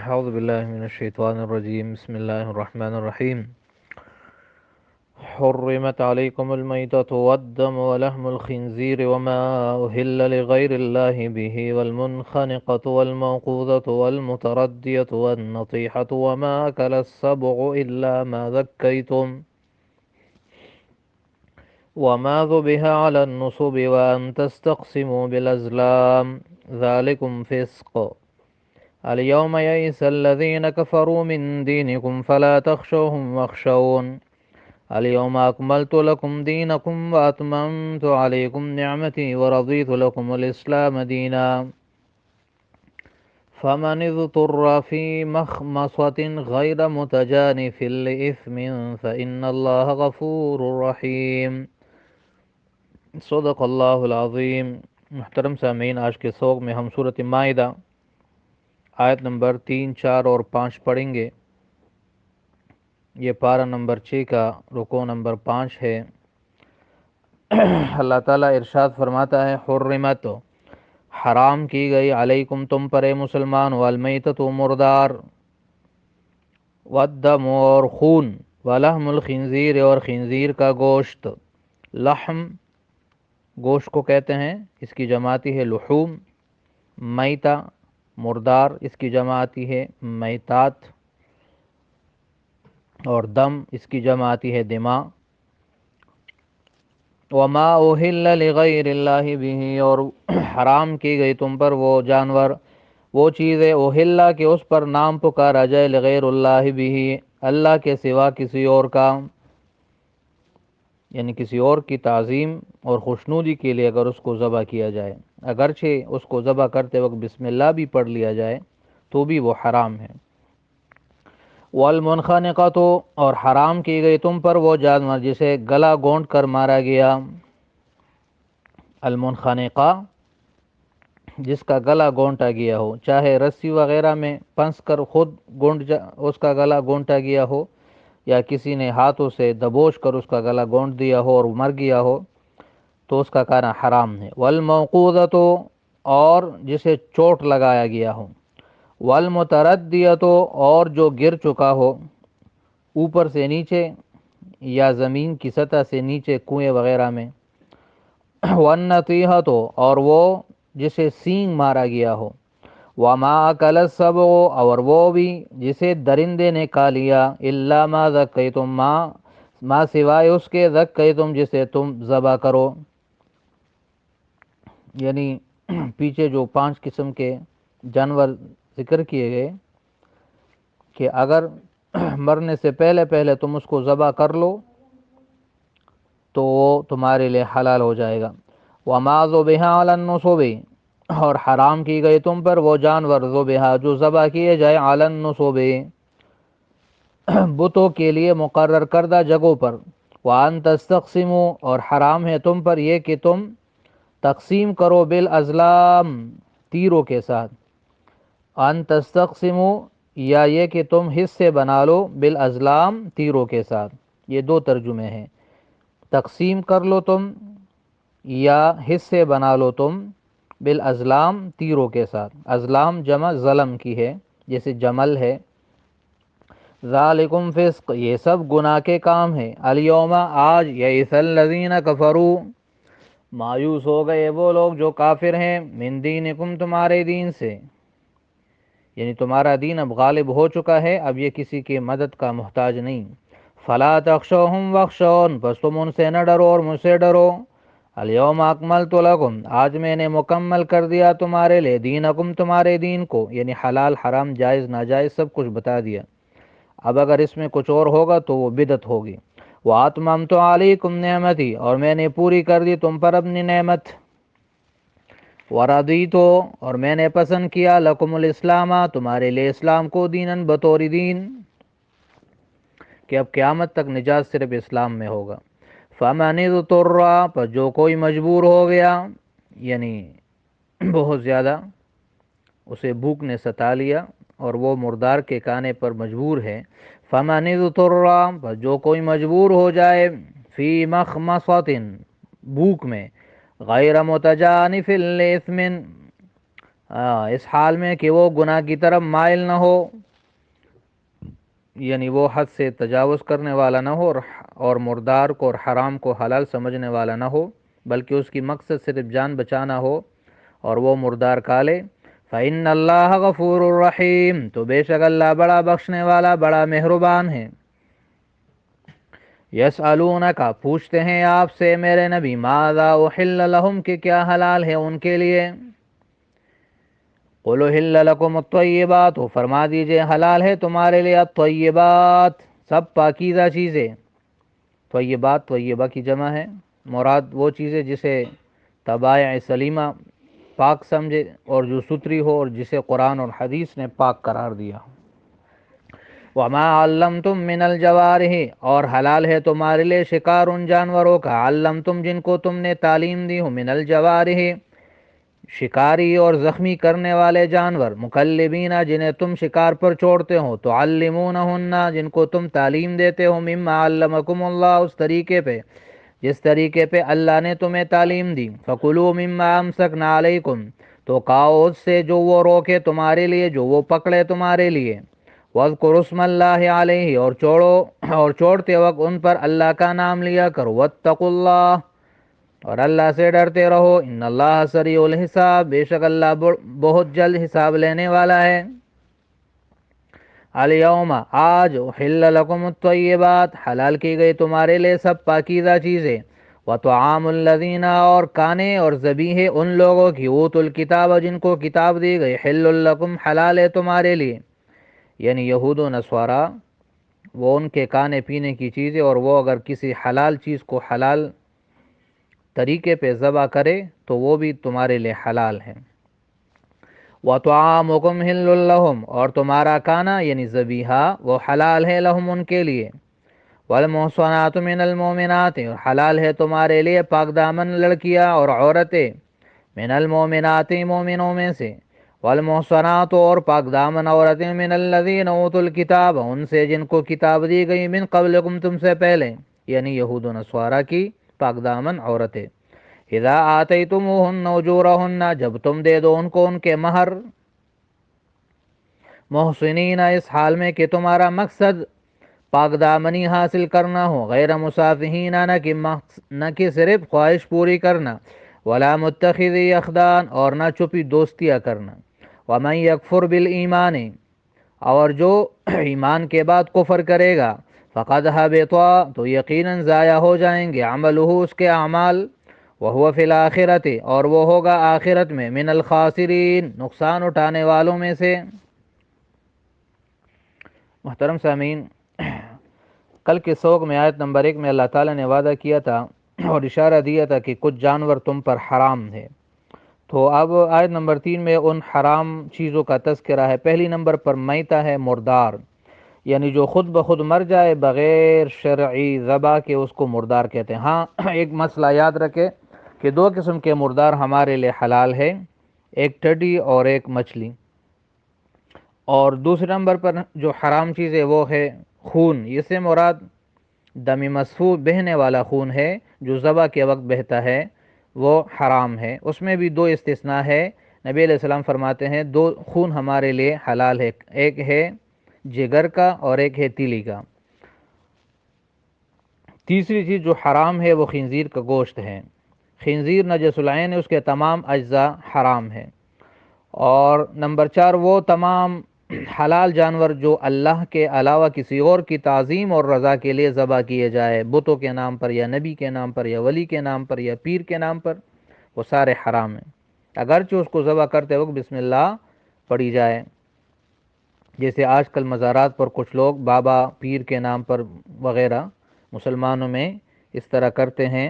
أعوذ بالله من الشيطان الرجيم. بسم الله الرحمن الرحيم. حرمت عليكم الميتة والدم ولحم الخنزير وما أهل لغير الله به والمنخنقة والموقوذة والمتردية والنطيحة وما أكل السبع إلا ما ذكيتم وما ذبح على النصب وأن تستقسموا بالأزلام ذلكم فسق. اليوم يئس الذين كفروا من دينكم فلا تخشوهم واخشون. اليوم أكملت لكم دينكم وأتممت عليكم نعمتي ورضيت لكم الإسلام دينا. فمن اضطر في مخمصة غير متجانف لإثم فإن الله غفور رحيم. صدق اللہ العظیم. محترم سامعین، آج کے سوق میں ہم سورۃ مائدہ آیت نمبر 3، 4 اور 5 پڑھیں گے. یہ پارہ نمبر 6 کا رکوع نمبر 5 ہے. اللہ تعالیٰ ارشاد فرماتا ہے: حرمت، حرام کی گئی، علیکم تم پر اے مسلمان، والمیتۃ مردار، والدم اور خون، ولحم الخنزیر اور خنزیر کا گوشت. لحم گوشت کو کہتے ہیں، اس کی جماعتی ہے لحوم. میتہ مردار، اس کی جماعتی ہے میتات. اور دم، اس کی جماعتی ہے دماء. وما اہل لغیر اللہ بہ، اور حرام کی گئی تم پر وہ جانور، وہ چیزیں اہل کہ اس پر نام پکارا جائے، لغیر اللہ بہ، اللہ کے سوا کسی اور کا، یعنی کسی اور کی تعظیم اور خوشنودی کے لیے اگر اس کو ذبح کیا جائے، اگرچہ اس کو ذبح کرتے وقت بسم اللہ بھی پڑھ لیا جائے تو بھی وہ حرام ہے. والمنخنقۃ، اور حرام کی گئی تم پر وہ جانور جسے گلا گونٹ کر مارا گیا. المنخنقہ، جس کا گلا گونٹا گیا ہو، چاہے رسی وغیرہ میں پھنس کر خود اس کا گلا گونٹا گیا ہو، یا کسی نے ہاتھوں سے دبوچ کر اس کا گلا گونٹ دیا ہو اور مر گیا ہو، تو اس کا کھانا حرام ہے. والموقوذۃ، اور جسے چوٹ لگایا گیا ہو. والمتردیۃ، اور جو گر چکا ہو اوپر سے نیچے یا زمین کی سطح سے نیچے کنویں وغیرہ میں. والنطیحۃ، اور وہ جسے سینگ مارا گیا ہو. وما اکل السبع، اور وہ بھی جسے درندے نے کھا لیا. الا ما ذکیتم، ما سوائے اس کے، ذکیتم جسے تم ذبح کرو. یعنی پیچھے جو 5 قسم کے جانور ذکر کیے گئے کہ اگر مرنے سے پہلے پہلے تم اس کو ذبح کر لو تو وہ تمہارے لیے حلال ہو جائے گا. وما ذبح علی النصب، اور حرام کی گئی تم پر وہ جانور ذبح جو ذبح کیے جائے، علی النصب بتوں کے لیے مقرر کردہ جگہوں پر. وان تستقسموا، اور حرام ہے تم پر یہ کہ تم تقسیم کرو، بالازلام تیروں کے ساتھ. ان تستقسموا، یا یہ کہ تم حصے بنا لو، بالازلام تیروں کے ساتھ. یہ 2 ترجمے ہیں، تقسیم کر لو تم یا حصے بنا لو تم، بالازلام تیروں کے ساتھ. ازلام جمع ظلم کی ہے، جیسے جمل ہے. ذالکم فسق، یہ سب گناہ کے کام ہے. الیوم، آج، یئس الذین کفروا، مایوس ہو گئے وہ لوگ جو کافر ہیں، من دینکم تمہارے دین سے، یعنی تمہارا دین اب غالب ہو چکا ہے، اب یہ کسی کی مدد کا محتاج نہیں. فلا تخشوہم واخشون، بس تم ان سے نہ ڈرو اور مجھ سے ڈرو. الیوم اکملت لکم، آج میں نے مکمل کر دیا تمہارے لیے، دینکم تمہارے دین کو، یعنی حلال حرام جائز ناجائز سب کچھ بتا دیا. اب اگر اس میں کچھ اور ہوگا تو وہ بدعت ہوگی. واتممت علیکم نعمتی، اور میں نے پوری کر دی تم پر اپنی نعمت. ورضیت، اور میں نے پسند کیا، لکم الاسلام تمہارے لیے اسلام کو، دیناً بطور دین، کہ اب قیامت تک نجات صرف اسلام میں ہوگا. فمن اضطر، پر جو کوئی مجبور ہو گیا، یعنی بہت زیادہ اسے بھوک نے ستا لیا اور وہ مردار کے کھانے پر مجبور ہے. فمن اضطر، پر جو کوئی مجبور ہو جائے، فی مخمصۃ بھوک میں، غیر متجانف لإثم، اس حال میں کہ وہ گناہ کی طرف مائل نہ ہو، یعنی وہ حد سے تجاوز کرنے والا نہ ہو اور مردار کو اور حرام کو حلال سمجھنے والا نہ ہو، بلکہ اس کی مقصد صرف جان بچانا ہو اور وہ مردار کھا لے۔ فَإِنَّ اللَّهَ غَفُورٌ رَحِيمٌ، تو بے شک اللہ بڑا بخشنے والا بڑا مہربان ہے۔ یسألونک، پوچھتے ہیں آپ سے میرے نبی، ماذا احل لہم، کہ کیا حلال ہے ان کے لیے۔ قل احل لکم الطیبات، فرما دیجئے حلال ہے تمہارے لیے الطیبات، سب پاکیزہ چیزیں۔ طیبات طیبہ کی جمع ہے، مراد وہ چیزیں جسے طبائع سلیمہ پاک سمجھے اور جو ستری ہو اور جسے قرآن اور حدیث نے پاک قرار دیا۔ وما علمتم من الجوارح، اور حلال ہے تمہارے لیے شکار ان جانوروں کا، علمتم جن کو تم نے تعلیم دی ہو، من الجوارح شکاری اور زخمی کرنے والے جانور، مکلبین جنہیں تم شکار پر چھوڑتے ہو، تعلمونہن جن کو تم تعلیم دیتے ہو، مما علمکم اللہ اس طریقے پہ جس طریقے پہ اللہ نے تمہیں تعلیم دی، فکلوا مما امسکنا علیکم، تو کھاؤ اس سے جو وہ روکے تمہارے لیے، جو وہ پکڑے تمہارے لیے، وَاذْكُرُوا اسْمَ اللَّهِ عَلَيْهِ، اور چھوڑتے وقت ان پر اللہ کا نام لیا کرو، وَاتَّقُوا اللَّهَ، اور اللہ سے ڈرتے رہو، ان اللہ سریع الحساب، بے شک اللہ بہت جلد حساب لینے والا ہے۔ الیوم، آج، احل لکم الطیبات، حلال کی گئی تمہارے لیے سب پاکیزہ چیزیں، وطعام الذین، اور کانے اور ذبیحیں ان لوگوں کی، اوتوا الکتاب جن کو کتاب دی گئی، حل لکم حلال ہے تمہارے لیے، یعنی یہود و نصارہ، وہ ان کے کھانے پینے کی چیزیں، اور وہ اگر کسی حلال چیز کو حلال طریقے پہ ذبح کرے تو وہ بھی تمہارے لیے حلال ہے۔ وَطَعَامُكُمْ حِلٌّ لَّهُمْ، اور تمہارا کھانا یعنی ذبیحہ وہ حلال ہے، لہم ان کے لیے۔ وَالْمُحْصَنَاتُ مِنَ الْمُؤْمِنَاتِ، اور حلال ہے تمہارے لیے پاک دامن لڑکیاں اور عورتیں، من المؤمنات مومنوں میں سے، والمحصنات، اور پاک دامن عورتیں، من الذین اوتوا الکتاب ان سے جن کو کتاب دی گئی، من قبلکم تم سے پہلے، یعنی یہود و نصارہ کی پاک دامن عورتیں، اذا آتیتموہن اجورہن، جب تم دے دو ان کو ان کے مہر، محسنین اس حال میں کہ تمہارا مقصد پاک دامنی حاصل کرنا ہو، غیر مصافحین نہ کہ صرف خواہش پوری کرنا، ولا متخذی اخدان، اور نہ چھپی دوستیاں کرنا، ومن یکفر بالایمان، اور جو ایمان کے بعد کفر کرے گا، فقد حبط، تو یقیناً ضائع ہو جائیں گے، عملہ اس کے اعمال، وہو فی الآخرۃ، اور وہ ہوگا آخرت میں، من الخاسرین نقصان اٹھانے والوں میں سے۔ محترم سامعین، کل کے سوگ میں آیت نمبر 1 میں اللہ تعالیٰ نے وعدہ کیا تھا اور اشارہ دیا تھا کہ کچھ جانور تم پر حرام ہے، تو اب آیت نمبر 3 میں ان حرام چیزوں کا تذکرہ ہے۔ پہلی نمبر پر میتہ ہے، مردار، یعنی جو خود بخود مر جائے بغیر شرعی ذبح کے، اس کو مردار کہتے ہیں۔ ہاں، ایک مسئلہ یاد رکھے کہ دو قسم کے مردار ہمارے لیے حلال ہے، ایک ٹڈی اور ایک مچھلی۔ اور دوسرے نمبر پر جو حرام چیز ہے وہ ہے خون، اس سے مراد دم مسفوح بہنے والا خون ہے، جو ذبح کے وقت بہتا ہے وہ حرام ہے۔ اس میں بھی دو استثناء ہے، نبی علیہ السلام فرماتے ہیں دو خون ہمارے لیے حلال ہے، ایک ہے جگر کا اور ایک ہے تیلی کا۔ تیسری چیز جو حرام ہے وہ خنزیر کا گوشت ہے، خنزیر نجس العین ہے، اس کے تمام اجزاء حرام ہے۔ اور نمبر 4 وہ تمام حلال جانور جو اللہ کے علاوہ کسی اور کی تعظیم اور رضا کے لیے ذبح کیے جائے، بتوں کے نام پر یا نبی کے نام پر یا ولی کے نام پر یا پیر کے نام پر، وہ سارے حرام ہیں، اگرچہ اس کو ذبح کرتے وقت بسم اللہ پڑھی جائے، جیسے آج کل مزارات پر کچھ لوگ بابا پیر کے نام پر وغیرہ مسلمانوں میں اس طرح کرتے ہیں،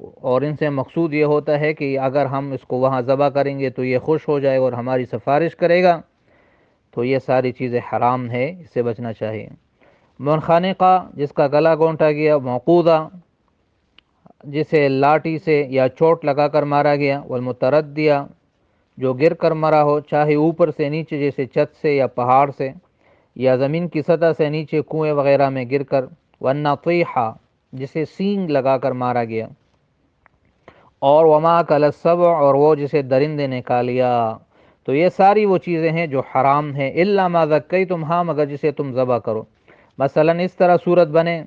اور ان سے مقصود یہ ہوتا ہے کہ اگر ہم اس کو وہاں ذبح کریں گے تو یہ خوش ہو جائے اور ہماری سفارش کرے گا، تو یہ ساری چیزیں حرام ہے، اس سے بچنا چاہیے۔ منخنقہ جس کا گلا گونٹا گیا، موقوذہ جسے لاٹھی سے یا چوٹ لگا کر مارا گیا، والمتردیہ جو گر کر مرا ہو، چاہے اوپر سے نیچے جیسے چھت سے یا پہاڑ سے یا زمین کی سطح سے نیچے کنویں وغیرہ میں گر کر، والنطیحہ جسے سینگ لگا کر مارا گیا، اور وما کل السبع اور وہ جسے درندے نے کھا لیا، تو یہ ساری وہ چیزیں ہیں جو حرام ہیں، الا ما ذکیتم، ہاں مگر جسے تم ذبح کرو۔ مثلا اس طرح صورت بنے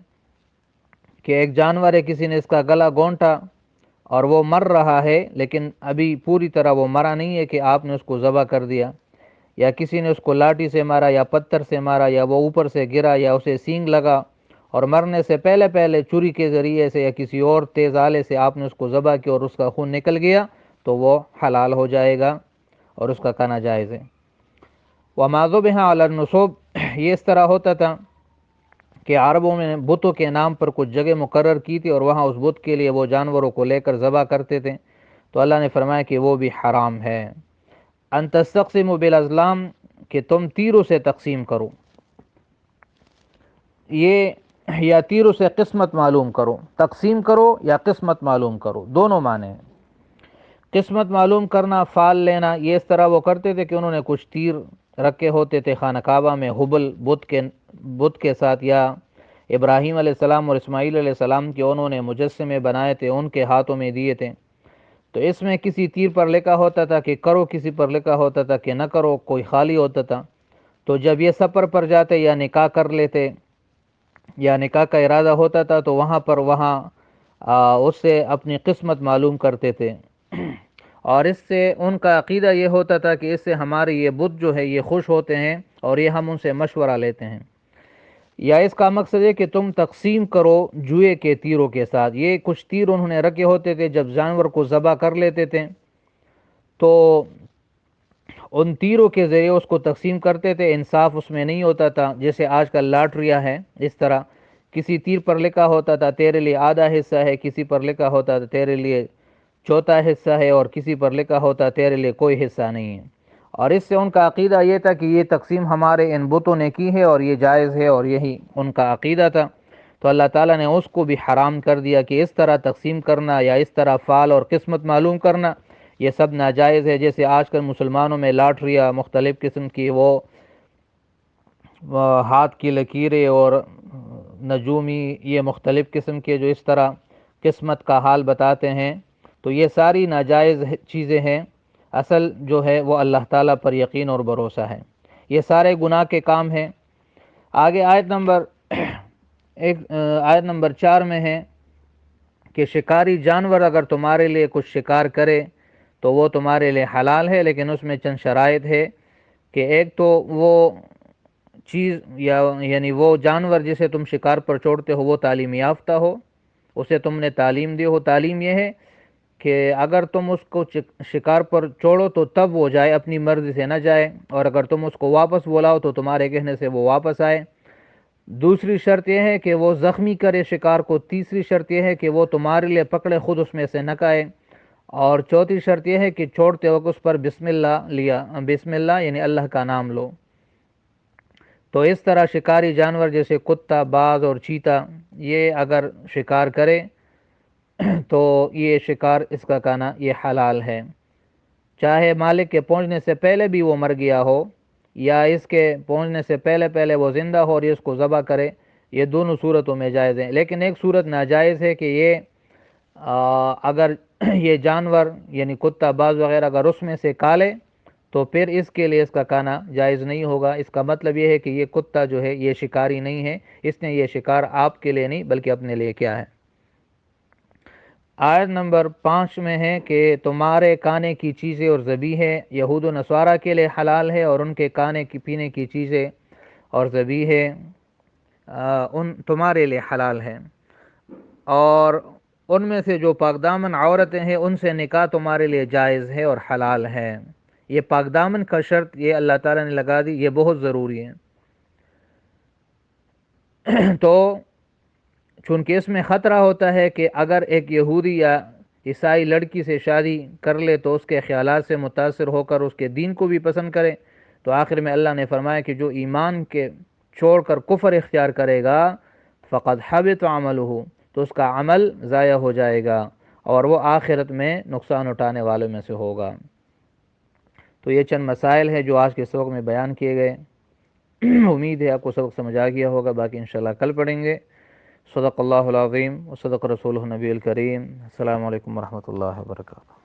کہ ایک جانور ہے، کسی نے اس کا گلا گونٹا اور وہ مر رہا ہے، لیکن ابھی پوری طرح وہ مرا نہیں ہے کہ آپ نے اس کو ذبح کر دیا، یا کسی نے اس کو لاٹھی سے مارا یا پتھر سے مارا، یا وہ اوپر سے گرا یا اسے سینگ لگا، اور مرنے سے پہلے پہلے چھری کے ذریعے سے یا کسی اور تیز آلے سے آپ نے اس کو ذبح کیا اور اس کا خون نکل گیا، تو وہ حلال ہو جائے گا اور اس کا کھانا جائز ہے۔ وما ذبح علی النصب، یہ اس طرح ہوتا تھا کہ عربوں میں بتوں کے نام پر کچھ جگہ مقرر کی تھی اور وہاں اس بت کے لیے وہ جانوروں کو لے کر ذبح کرتے تھے، تو اللہ نے فرمایا کہ وہ بھی حرام ہے۔ ان تستقسموا بالازلام، کہ تم تیروں سے تقسیم کرو، یہ یا تیروں سے قسمت معلوم کرو، تقسیم کرو یا قسمت معلوم کرو، دونوں معنی ہیں۔ قسمت معلوم کرنا، فال لینا، یہ اس طرح وہ کرتے تھے کہ انہوں نے کچھ تیر رکھے ہوتے تھے خانہ کعبہ میں حبل بت کے ساتھ، یا ابراہیم علیہ السلام اور اسماعیل علیہ السلام کے انہوں نے مجسمے بنائے تھے، ان کے ہاتھوں میں دیے تھے، تو اس میں کسی تیر پر لکھا ہوتا تھا کہ کرو، کسی پر لکھا ہوتا تھا کہ نہ کرو، کوئی خالی ہوتا تھا۔ تو جب یہ سفر پر جاتے یا نکاح کر لیتے یا نکاح کا ارادہ ہوتا تھا تو وہاں پر اس سے اپنی قسمت معلوم کرتے تھے، اور اس سے ان کا عقیدہ یہ ہوتا تھا کہ اس سے ہمارے یہ بت جو ہے یہ خوش ہوتے ہیں اور یہ ہم ان سے مشورہ لیتے ہیں۔ یا اس کا مقصد ہے کہ تم تقسیم کرو جوئے کے تیروں کے ساتھ، یہ کچھ تیر انہوں نے رکھے ہوتے تھے، جب جانور کو ذبح کر لیتے تھے تو ان تیروں کے ذریعے اس کو تقسیم کرتے تھے، انصاف اس میں نہیں ہوتا تھا، جیسے آج کل لاٹریاں ہیں، اس طرح کسی تیر پر لکھا ہوتا تھا تیرے لیے آدھا حصہ ہے، کسی پر لکھا ہوتا تھا تیرے لیے چوتھا حصہ ہے، اور کسی پر لکھا ہوتا تیرے لیے کوئی حصہ نہیں ہے، اور اس سے ان کا عقیدہ یہ تھا کہ یہ تقسیم ہمارے ان بتوں نے کی ہے اور یہ جائز ہے، اور یہی ان کا عقیدہ تھا۔ تو اللہ تعالیٰ نے اس کو بھی حرام کر دیا کہ اس طرح تقسیم کرنا یا اس طرح فال اور قسمت معلوم کرنا یہ سب ناجائز ہے۔ جیسے آج کل مسلمانوں میں لاٹریاں مختلف قسم کی، وہ ہاتھ کی لکیریں اور نجومی، یہ مختلف قسم کے جو اس طرح قسمت کا حال بتاتے ہیں، تو یہ ساری ناجائز چیزیں ہیں۔ اصل جو ہے وہ اللہ تعالیٰ پر یقین اور بھروسہ ہے، یہ سارے گناہ کے کام ہیں۔ آگے آیت نمبر 4 میں ہے کہ شکاری جانور اگر تمہارے لیے کچھ شکار کرے تو وہ تمہارے لیے حلال ہے، لیکن اس میں چند شرائط ہے کہ ایک تو وہ چیز یعنی وہ جانور جسے تم شکار پر چھوڑتے ہو وہ تعلیم یافتہ ہو، اسے تم نے تعلیم دی ہو۔ تعلیم یہ ہے کہ اگر تم اس کو شکار پر چھوڑو تو تب وہ جائے، اپنی مرضی سے نہ جائے، اور اگر تم اس کو واپس بلاؤ تو تمہارے کہنے سے وہ واپس آئے۔ دوسری شرط یہ ہے کہ وہ زخمی کرے شکار کو۔ تیسری شرط یہ ہے کہ وہ تمہارے لیے پکڑے، خود اس میں سے نہ کھائے۔ اور چوتھی شرط یہ ہے کہ چھوڑتے وقت اس پر بسم اللہ یعنی اللہ کا نام لو۔ تو اس طرح شکاری جانور جیسے کتا، باز اور چیتا، یہ اگر شکار کرے تو یہ شکار اس کا کھانا یہ حلال ہے، چاہے مالک کے پہنچنے سے پہلے بھی وہ مر گیا ہو یا اس کے پہنچنے سے پہلے پہلے وہ زندہ ہو اور یہ اس کو ذبح کرے، یہ دونوں صورتوں میں جائز ہیں۔ لیکن ایک صورت ناجائز ہے کہ یہ اگر یہ جانور یعنی کتا، باز وغیرہ اگر اس میں سے کھا لے تو پھر اس کے لیے اس کا کھانا جائز نہیں ہوگا۔ اس کا مطلب یہ ہے کہ یہ کتا جو ہے یہ شکاری نہیں ہے، اس نے یہ شکار آپ کے لیے نہیں بلکہ اپنے لیے کیا ہے۔ آیت نمبر 5 میں ہے کہ تمہارے کھانے کی چیزیں اور ذبیحیں یہود و نصارہ کے لیے حلال ہے، اور ان کے کھانے کی پینے کی چیزیں اور ذبیحیں ان تمہارے لیے حلال ہے، اور ان میں سے جو پاک دامن عورتیں ہیں ان سے نکاح تمہارے لیے جائز ہے اور حلال ہے۔ یہ پاک دامن کا شرط یہ اللہ تعالیٰ نے لگا دی، یہ بہت ضروری ہے۔ تو چونکہ اس میں خطرہ ہوتا ہے کہ اگر ایک یہودی یا عیسائی لڑکی سے شادی کر لے تو اس کے خیالات سے متاثر ہو کر اس کے دین کو بھی پسند کرے، تو آخر میں اللہ نے فرمایا کہ جو ایمان کے چھوڑ کر کفر اختیار کرے گا فقد حبط عملہ، تو اس کا عمل ضائع ہو جائے گا اور وہ آخرت میں نقصان اٹھانے والوں میں سے ہوگا۔ تو یہ چند مسائل ہیں جو آج کے سبق میں بیان کیے گئے، امید ہے آپ کو سبق سمجھ آ گیا ہوگا، باقی انشاءاللہ کل پڑھیں گے۔ صدق اللہ العظیم و صدق رسولہ النبی الکریم۔ السلام علیکم ورحمۃ اللہ وبرکاتہ۔